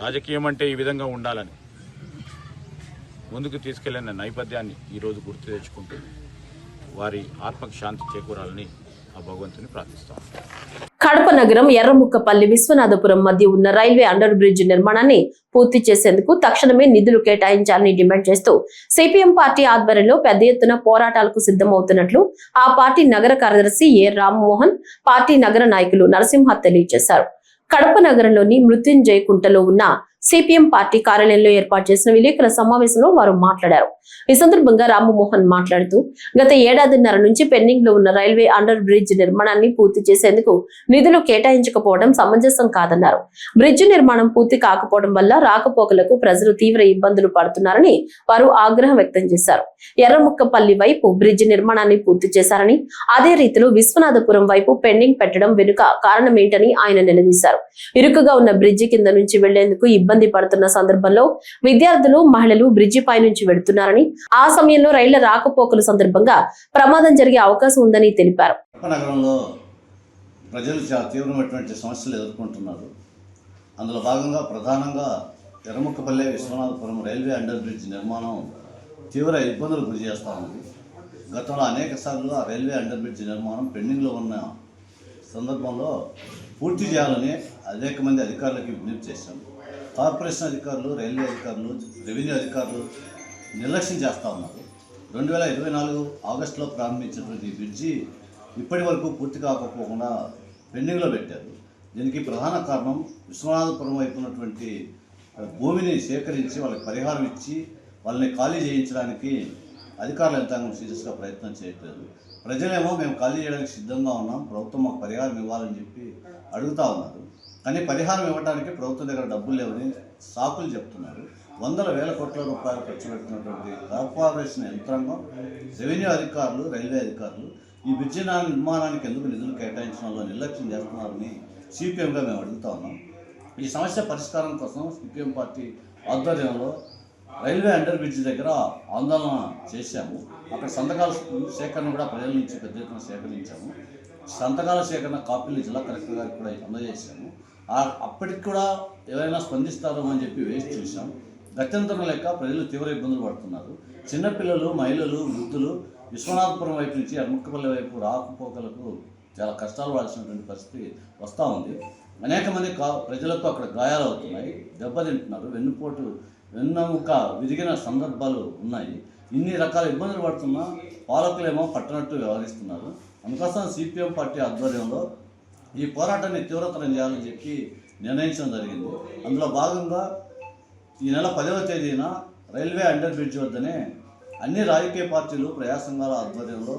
రాజకీయం అంటే ఈ విధంగా ఉండాలని ముందుకు తీసుకెళ్లిన నేపథ్యాన్ని ఈరోజు గుర్తు తెచ్చుకుంటూ వారి ఆత్మకు శాంతి చేకూరాలని ఆ భగవంతుని ప్రార్థిస్తాం. కడప నగరం ఎర్రముక్కపల్లి విశ్వనాథపురం మధ్య ఉన్న రైల్వే అండర్ బ్రిడ్జ్ నిర్మాణాన్ని పూర్తి చేసేందుకు తక్షణమే నిధులు కేటాయించాలని డిమాండ్ చేస్తూ సిపిఎం పార్టీ ఆధ్వర్యంలో పెద్ద ఎత్తున పోరాటాలకు సిద్ధమవుతున్నట్లు ఆ పార్టీ నగర కార్యదర్శి ఏ రామ్మోహన్, పార్టీ నగర నాయకులు నరసింహ తెలియజేశారు. కడప నగరంలోని మృత్యుంజయ కుంటలో ఉన్న సిపిఎం పార్టీ కార్యాలయంలో ఏర్పాటు చేసిన విలేకరుల సమావేశంలో వారు మాట్లాడారు. ఈ సందర్భంగా రామ్మోహన్ మాట్లాడుతూ గత ఏడాదిన్నర నుంచి పెండింగ్ లో ఉన్న రైల్వే అండర్ బ్రిడ్జ్ నిర్మాణాన్ని పూర్తి చేసేందుకు నిధులు కేటాయించకపోవడం సమంజసం కాదన్నారు. బ్రిడ్జ్ నిర్మాణం పూర్తి కాకపోవడం వల్ల రాకపోకలకు ప్రజలు తీవ్ర ఇబ్బందులు పడుతున్నారని వారు ఆగ్రహం వ్యక్తం చేశారు. ఎర్రముక్కపల్లి వైపు బ్రిడ్జ్ నిర్మాణాన్ని పూర్తి చేశారని, అదే రీతిలో విశ్వనాథపురం వైపు పెండింగ్ పెట్టడం వెనుక కారణమేంటని ఆయన నిలదీశారు. ఇరుకుగా ఉన్న బ్రిడ్జి కింద నుంచి వెళ్లేందుకు ఇబ్బంది పడుతున్న సందర్భంలో విద్యార్థులు, మహిళలు బ్రిడ్జి పై నుంచి వెడుతున్నారని, ఆ సమయంలో రైళ్ల రాకపోకల సందర్భంగా ప్రమాదం జరిగే అవకాశం ఉందని తెలిపారు. నగరంలో ప్రజలు చాలా తీవ్రమైనటువంటి సమస్యలు ఎదుర్కొంటున్నారు. అందులో భాగంగా ప్రధానంగా Erramukkapalli Viswanathapuram railway under bridge నిర్మాణం తీవ్ర ఇబ్బందులు గురి చేస్తూ ఉంది. గతంలో అనేక సార్లు ఆ రైల్వే అండర్ బ్రిడ్జ్ నిర్మాణం పెండింగ్లో ఉన్న సందర్భంలో పూర్తి చేయాలని అనేక మంది అధికారులకి విజ్ఞప్తి చేశాం. కార్పొరేషన్ అధికారులు, రైల్వే అధికారులు, రెవెన్యూ అధికారులు నిర్లక్ష్యం చేస్తూ ఉన్నారు. 2024 ఆగస్టులో ప్రారంభించినటువంటి ఈ బ్రిడ్జి ఇప్పటి వరకు పూర్తి కాకపోకుండా పెండింగ్లో పెట్టారు. దీనికి ప్రధాన కారణం విశ్వనాథపురం వైపు ఉన్నటువంటి భూమిని సేకరించి వాళ్ళకి పరిహారం ఇచ్చి వాళ్ళని ఖాళీ చేయించడానికి అధికారుల యంత్రాంగం సీరియస్గా ప్రయత్నం చేయట్లేదు. ప్రజలేమో మేము ఖాళీ చేయడానికి సిద్ధంగా ఉన్నాం, ప్రభుత్వం మాకు పరిహారం ఇవ్వాలని చెప్పి అడుగుతూ ఉన్నారు. కానీ పరిహారం ఇవ్వడానికి ప్రభుత్వం దగ్గర డబ్బులు లేవని సాకులు చెప్తున్నారు. వందల వేల కోట్ల రూపాయలు ఖర్చు పెట్టినటువంటి కార్పొరేషన్ యంత్రాంగం, రెవెన్యూ అధికారులు, రైల్వే అధికారులు ఈ బ్రిడ్జి నిర్మాణానికి ఎందుకు నిధులు కేటాయించడంలో నిర్లక్ష్యం చేస్తున్నారని సిపిఎంగా మేము అడుగుతా ఉన్నాం. ఈ సమస్య పరిష్కారం కోసం సిపిఎం పార్టీ ఆధ్వర్యంలో రైల్వే అండర్ బ్రిడ్జ్ దగ్గర ఆందోళన చేశాము. అక్కడ సంతకాల సేకరణ కూడా ప్రజల నుంచి పెద్ద ఎత్తున సేకరించాము. సంతకాల సేకరణ కాపీలు జిల్లా కలెక్టర్ గారికి కూడా అందజేశాము. అప్పటికి కూడా ఎవరైనా స్పందిస్తారో అని చెప్పి వేచి చూసాం. గత్యంతరం లెక్క ప్రజలు తీవ్ర ఇబ్బందులు పడుతున్నారు. చిన్నపిల్లలు, మహిళలు, వృద్ధులు విశ్వనాథపురం వైపు నుంచి ఎర్ముక్కపల్లి వైపు రాకపోకలకు చాలా కష్టాలు పడాల్సినటువంటి పరిస్థితి వస్తూ ఉంది. అనేక మంది ప్రజలకు అక్కడ గాయాలు అవుతున్నాయి, దెబ్బతింటున్నారు, వెన్నుముక విరిగిన సందర్భాలు ఉన్నాయి. ఇన్ని రకాల ఇబ్బందులు పడుతున్నా పాలకులేమో పట్టనట్టు వ్యవహరిస్తున్నారు. అందుకోసం సిపిఎం పార్టీ ఆధ్వర్యంలో ఈ పోరాటాన్ని తీవ్రతరం చేయాలని చెప్పి నిర్ణయించడం జరిగింది. అందులో భాగంగా ఈ నెల 10వ తేదీన రైల్వే అండర్ బ్రిడ్జ్ వద్దనే అన్ని రాజకీయ పార్టీలు, ప్రజా సంఘాల ఆధ్వర్యంలో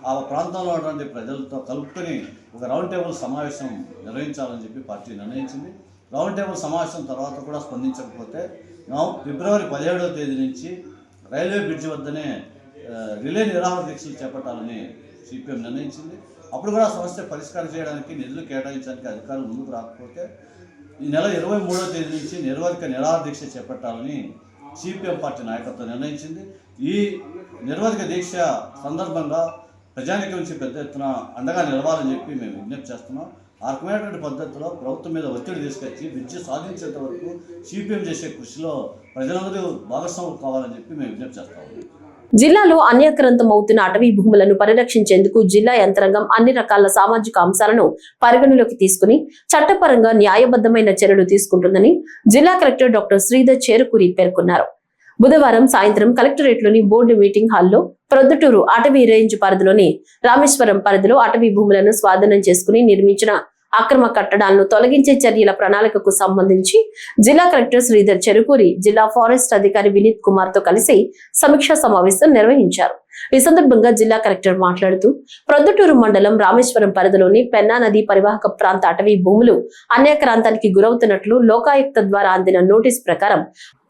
ఆ ప్రాంతంలో ఉన్నటువంటి ప్రజలతో కలుపుకొని ఒక రౌండ్ టేబుల్ సమావేశం నిర్వహించాలని చెప్పి పార్టీ నిర్ణయించింది. రౌండ్ టేబుల్ సమావేశం తర్వాత కూడా స్పందించకపోతే ఫిబ్రవరి 17వ తేదీ నుంచి రైల్వే బ్రిడ్జ్ వద్దనే రిలే నిరాహార దీక్షలు చేపట్టాలని సిపిఎం నిర్ణయించింది. అప్పుడు కూడా సమస్య పరిష్కారం చేయడానికి నిధులు కేటాయించడానికి అధికారులు ముందుకు రాకపోతే ఈ నెల 23వ తేదీ నుంచి నిర్వాధిక నిరాహార దీక్ష చేపట్టాలని సిపిఎం పార్టీ నాయకత్వం నిర్ణయించింది. ఈ నిర్వాధిక దీక్ష సందర్భంగా ప్రజానికం నుంచి పెద్ద ఎత్తున అండగా నిలవాలని చెప్పి మేము విజ్ఞప్తి చేస్తున్నాం. ఆ రకమైనటువంటి పద్ధతిలో ప్రభుత్వం మీద ఒత్తిడి తీసుకొచ్చి బ్రిడ్జ్ సాధించేంత వరకు సిపిఎం చేసే కృషిలో ప్రజలందరూ భాగస్వాములు కావాలని చెప్పి మేము విజ్ఞప్తి చేస్తాము. జిల్లాలో అన్యాక్రాంతం అవుతున్న అటవీ భూములను పరిరక్షించేందుకు జిల్లా యంత్రాంగం అన్ని రకాల సామాజిక అంశాలను పరిగణలోకి తీసుకుని చట్టపరంగా న్యాయబద్ధమైన చర్యలు తీసుకుంటుందని జిల్లా కలెక్టర్ డాక్టర్ శ్రీధర్ చేరుకూరి పేర్కొన్నారు. బుధవారం సాయంత్రం కలెక్టరేట్లోని బోర్డు మీటింగ్ హాల్లో ప్రొద్దుటూరు అటవీ రేంజ్ పరిధిలోని రామేశ్వరం పరిధిలో అటవీ భూములను స్వాధీనం చేసుకుని నిర్మించిన అక్రమ కట్టడాలను తొలగించే చర్యల ప్రణాళికకు సంబంధించి జిల్లా కలెక్టర్ శ్రీధర్ చెరుకూరి జిల్లా ఫారెస్ట్ అధికారి వినీత్ కుమార్ తో కలిసి సమీక్షా సమావేశం నిర్వహించారు. ఈ సందర్భంగా జిల్లా కలెక్టర్ మాట్లాడుతూ ప్రొద్దుటూరు మండలం రామేశ్వరం పరిధిలోని పెన్నా నది పరివాహక ప్రాంత అటవీ భూములు అన్యాక్రాంతానికి గురవుతున్నట్లు లోకాయుక్త ద్వారా అందిన నోటీస్ ప్రకారం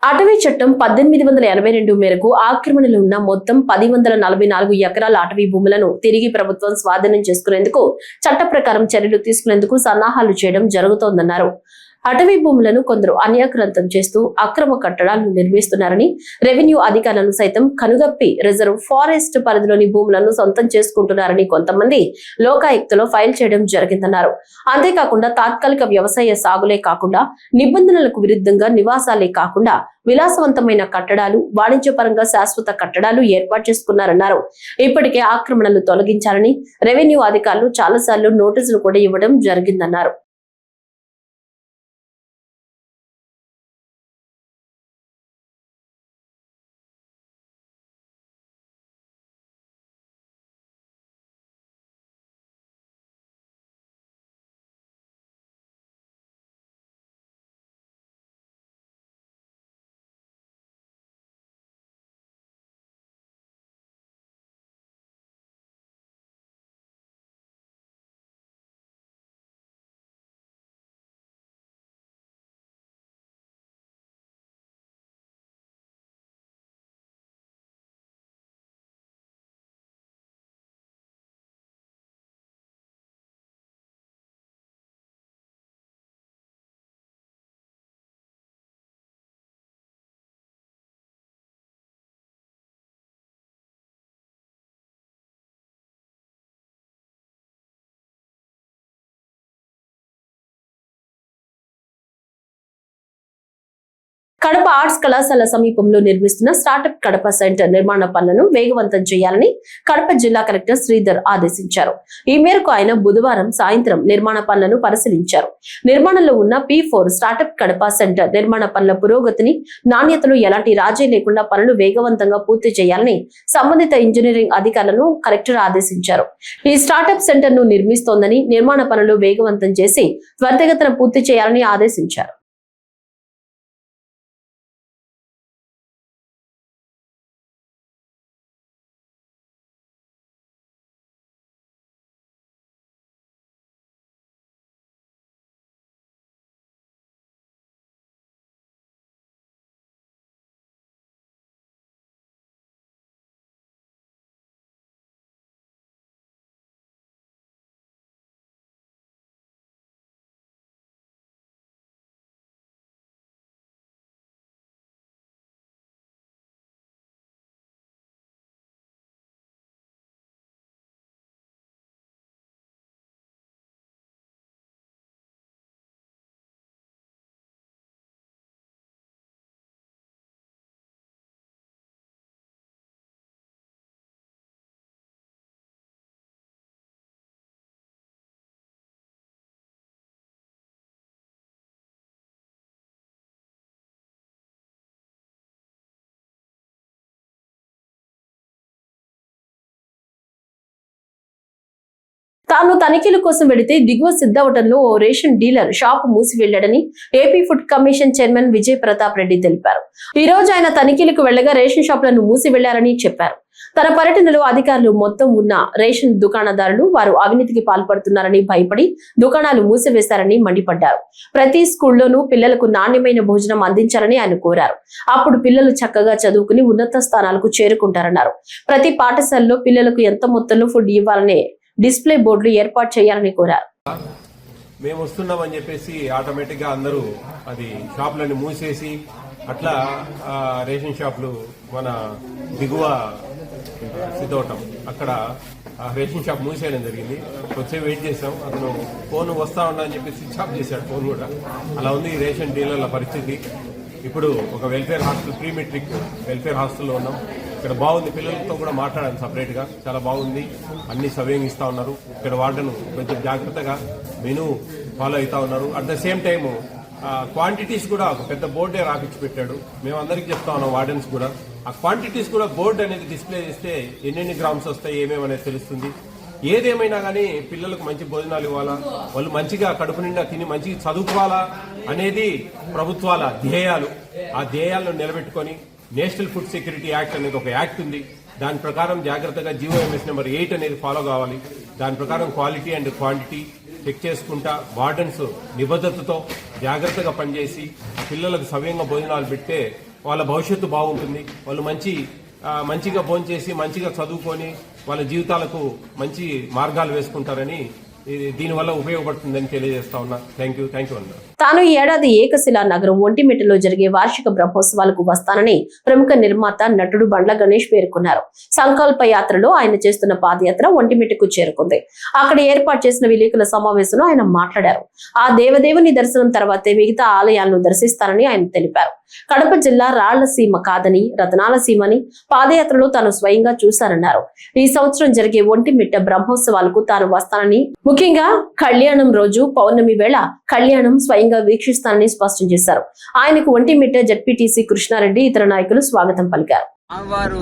అటవీ చట్టం 1882 మేరకు ఆక్రమణలో ఉన్న మొత్తం 1044 ఎకరాల అటవీ భూములను తిరిగి ప్రభుత్వం స్వాధీనం చేసుకునేందుకు చట్ట ప్రకారం చర్యలు తీసుకునేందుకు సన్నాహాలు చేయడం జరుగుతోందన్నారు. అటవీ భూములను కొందరు అన్యాక్రాంతం చేస్తూ అక్రమ కట్టడాలను నిర్మిస్తున్నారని, రెవెన్యూ అధికారులను సైతం కనుగప్పి రిజర్వ్ ఫారెస్ట్ పరిధిలోని భూములను సొంతం చేసుకుంటున్నారని కొంతమంది లోకాయుక్తలో ఫైల్ చేయడం జరిగిందన్నారు. అంతేకాకుండా తాత్కాలిక వ్యవసాయ సాగులే కాకుండా నిబంధనలకు విరుద్ధంగా నివాసాలే కాకుండా విలాసవంతమైన కట్టడాలు, వాణిజ్యపరంగా శాశ్వత కట్టడాలు ఏర్పాటు చేసుకున్నారన్నారు. ఇప్పటికే ఆక్రమణలు తొలగించాలని రెవెన్యూ అధికారులు చాలాసార్లు నోటీసులు కూడా ఇవ్వడం జరిగిందన్నారు. కడప ఆర్ట్స్ కళాశాల సమీపంలో నిర్మిస్తున్న స్టార్టప్ కడప సెంటర్ నిర్మాణ పనులను వేగవంతం చేయాలని కడప జిల్లా కలెక్టర్ శ్రీధర్ ఆదేశించారు. ఈ మేరకు ఆయన బుధవారం సాయంత్రం నిర్మాణ పనులను పరిశీలించారు. నిర్మాణంలో ఉన్న P4 స్టార్టప్ కడప సెంటర్ నిర్మాణ పనుల పురోగతిని, నాణ్యతలు ఎలాంటి రాజీ లేకుండా పనులు వేగవంతంగా పూర్తి చేయాలని సంబంధిత ఇంజనీరింగ్ అధికారులను కలెక్టర్ ఆదేశించారు. ఈ స్టార్టప్ సెంటర్ ను నిర్మిస్తోందని, నిర్మాణ పనులు వేగవంతం చేసి త్వరితగతిన పూర్తి చేయాలని ఆదేశించారు. తాను తనిఖీల కోసం వెళితే దిగువ సిద్ధవటంలో ఓ రేషన్ డీలర్ షాపు మూసి వెళ్లాడని AP food commission chairman Vijay Pratap Reddy తెలిపారు. ఈ రోజు ఆయన తనిఖీలకు వెళ్లగా రేషన్ షాపులను మూసి వెళ్లారని చెప్పారు. తన పర్యటనలో అధికారులు మొత్తం ఉన్న రేషన్ దుకాణదారులు వారు అవినీతికి పాల్పడుతున్నారని భయపడి దుకాణాలు మూసివేశారని మండిపడ్డారు. ప్రతి స్కూల్లోనూ పిల్లలకు నాణ్యమైన భోజనం అందించాలని ఆయన కోరారు. అప్పుడు పిల్లలు చక్కగా చదువుకుని ఉన్నత స్థానాలకు చేరుకుంటారన్నారు. ప్రతి పాఠశాలలో పిల్లలకు ఎంత మొత్తంలో ఫుడ్ ఇవ్వాలనే డిస్ప్లే బోర్డులు ఏర్పాటు చేయాలని కోరారు. మేము వస్తున్నామని చెప్పేసి ఆటోమేటిక్గా అందరూ అది షాపులన్నీ మూసేసి అట్లా రేషన్ షాపులు మన దిగువ సిద్ధవటం అక్కడ రేషన్ షాప్ మూసేయడం జరిగింది. వచ్చే వెయిట్ చేసాం. అతను ఫోన్ వస్తా ఉన్నా అని చెప్పి స్విచ్ ఆఫ్ చేశాడు ఫోన్ కూడా. అలా ఉంది ఈ రేషన్ డీలర్ల పరిస్థితి. ఇప్పుడు ఒక welfare hostel pre matric welfare హాస్టల్లో ఉన్నాం. ఇక్కడ బాగుంది. పిల్లలతో కూడా మాట్లాడాను సపరేట్గా. చాలా బాగుంది. అన్ని సవ్యంగా ఇస్తా ఉన్నారు. ఇక్కడ వార్డెన్ కొంచెం జాగ్రత్తగా మెనూ ఫాలో అవుతా ఉన్నారు. At the same time quantities కూడా ఒక పెద్ద బోర్డే రాపించి పెట్టాడు. మేము అందరికి చెప్తా ఉన్నాం వార్డెన్స్ కూడా. ఆ క్వాంటిటీస్ కూడా బోర్డు అనేది డిస్ప్లే చేస్తే ఎన్నెన్ని గ్రామ్స్ వస్తాయి ఏమేమి అనేది తెలుస్తుంది. ఏదేమైనా కానీ పిల్లలకు మంచి భోజనాలు ఇవ్వాలా, వాళ్ళు మంచిగా కడుపు నిండా తిని మంచిగా చదువుకోవాలా అనేది ప్రభుత్వాల ధ్యేయాలు. ఆ ధ్యేయాలను నిలబెట్టుకొని నేషనల్ ఫుడ్ సెక్యూరిటీ యాక్ట్ అనేది ఒక యాక్ట్ ఉంది. దాని ప్రకారం జాగ్రత్తగా GOMS నెంబర్ 8 అనేది ఫాలో కావాలి. దాని ప్రకారం క్వాలిటీ అండ్ క్వాంటిటీ చెక్ చేసుకుంటా వార్డెన్స్ నిబద్ధతతో జాగ్రత్తగా పనిచేసి పిల్లలకు సవ్యంగా భోజనాలు పెడితే వాళ్ళ భవిష్యత్తు బాగుంటుంది. వాళ్ళు మంచిగా భోంచేసి మంచిగా చదువుకొని వాళ్ళ జీవితాలకు మంచి మార్గాలు వేసుకుంటారని దీనివల్ల ఉపయోగపడుతుందని తెలియజేస్తా ఉన్నా. థ్యాంక్ యూ అన్న. తాను ఈ ఏడాది ఏకశిలా నగరం ఒంటిమిట్టలో జరిగే వార్షిక బ్రహ్మోత్సవాలకు వస్తానని ప్రముఖ నిర్మాత నటుడు బండ్ల గణేష్ పేర్కొన్నారు. సంకల్ప యాత్రలో ఆయన చేస్తున్న పాదయాత్ర ఒంటిమిట్టకు చేరుకుంది. అక్కడ ఏర్పాటు చేసిన విలేకరుల సమావేశంలో ఆయన మాట్లాడారు. ఆ దేవదేవుని దర్శనం తర్వాతే మిగతా ఆలయాలను దర్శిస్తానని ఆయన తెలిపారు. కడప జిల్లా రాళ్లసీమ కాదని రతనాల సీమని పాదయాత్రలో తాను స్వయంగా చూశారన్నారు. ఈ సంవత్సరం జరిగే ఒంటిమిట్ట బ్రహ్మోత్సవాలకు తాను వస్తానని, ముఖ్యంగా కళ్యాణం రోజు పౌర్ణమి వేళ కళ్యాణం స్వయంగా వీక్షిస్తానని స్పష్టం చేశారు. ఆయనకు ఒంటిమిట్ట జడ్పీటీసీ కృష్ణారెడ్డి ఇతర నాయకులు స్వాగతం పలికారు. వారు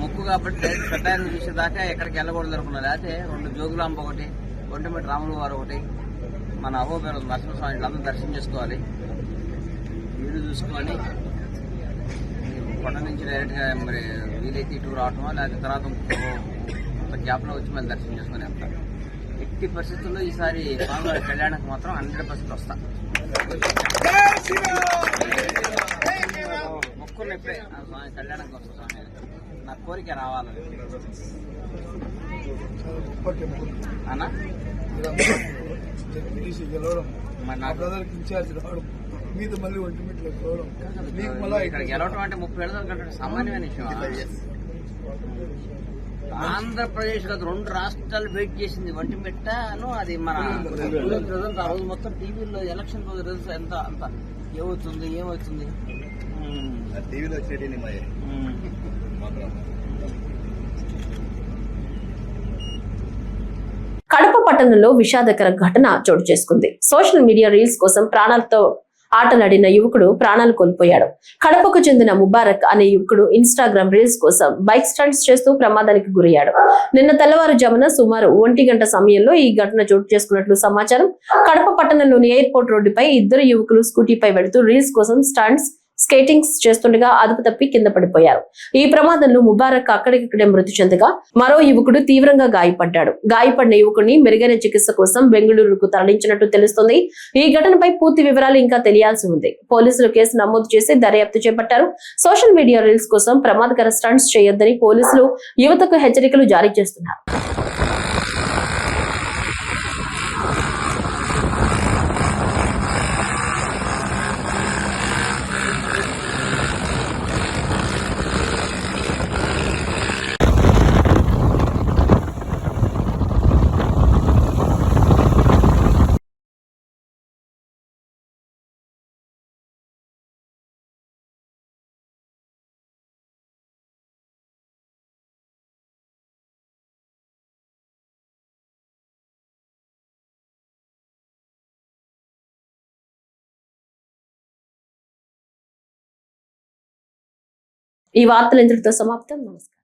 ముక్కు కాబట్టి కట్టాన్ని చూసేదాకా ఎక్కడికి వెళ్ళకూడదు అనుకున్నారు. అయితే 2 జోగులాంబ ఒకటి, ఒంటిమిట్ట రాములు వారు ఒకటి, మన అహోబేరు నరసింహస్వామి అందరూ దర్శనం చేసుకోవాలి. వీడు చూసుకొని కొండ నుంచి డైరెక్ట్గా మరి వీలైతే ఇటు రావటమో లేకపోతే తర్వాత కొంత గ్యాప్లో వచ్చి మళ్ళీ దర్శనం చేసుకొని వెళ్తారు. ఎట్టి పరిస్థితుల్లో ఈసారి స్వామివారి కళ్యాణానికి మాత్రం 100% వస్తా. మొక్కున్న ఇప్పుడే స్వామి కళ్యాణానికి వస్తా. స్వామి నా కోరిక రావాలని అన్నా ఇక్కడ గెలవటం అంటే 30 ఏళ్ళ కంటే సామాన్యమైన విషయం. ఆంధ్రప్రదేశ్ గత 2 రాష్ట్రాలు వెయిట్ చేసింది ఒంటిమిట్టను. అది మన రిజల్ట్ ఆ రోజు మొత్తం టీవీలో ఎలక్షన్ రోజు రిజల్ట్స్ ఎంత అంత ఏమవుతుంది టీవీలో కడప పట్టణంలో విషాదకర ఘటన చోటు చేసుకుంది. సోషల్ మీడియా రీల్స్ కోసం ప్రాణాలతో ఆటలాడిన యువకుడు ప్రాణాలు కోల్పోయాడు. కడపకు చెందిన ముబారక్ అనే యువకుడు ఇన్స్టాగ్రామ్ రీల్స్ కోసం బైక్ స్టంట్స్ చేస్తూ ప్రమాదానికి గురయ్యాడు. నిన్న తెల్లవారుజామున సుమారు 1 గంట సమయంలో ఈ ఘటన చోటు చేసుకున్నట్లు సమాచారం. కడప పట్టణంలోని ఎయిర్పోర్ట్ రోడ్డుపై 2 యువకులు స్కూటీపై వెళుతూ రీల్స్ కోసం స్టంట్స్ స్కేటింగ్స్ చేస్తుండగా అదుపు తప్పి కింద పడిపోయారు. ఈ ప్రమాదంలో ముబారక్ అక్కడికక్కడే మృతి చెందగా మరో యువకుడు తీవ్రంగా గాయపడ్డాడు. గాయపడిన యువకుడిని మెరుగైన చికిత్స కోసం బెంగళూరుకు తరలించినట్టు తెలుస్తోంది. ఈ ఘటనపై పూర్తి వివరాలు ఇంకా తెలియాల్సి ఉంది. పోలీసులు కేసు నమోదు చేసి దర్యాప్తు చేపట్టారు. సోషల్ మీడియా రీల్స్ కోసం ప్రమాదకర స్టంట్స్ చేయొద్దని పోలీసులు యువతకు హెచ్చరికలు జారీ చేస్తున్నారు. ఈ వార్తలు ఇంతటితో సమాప్తం. నమస్కారం.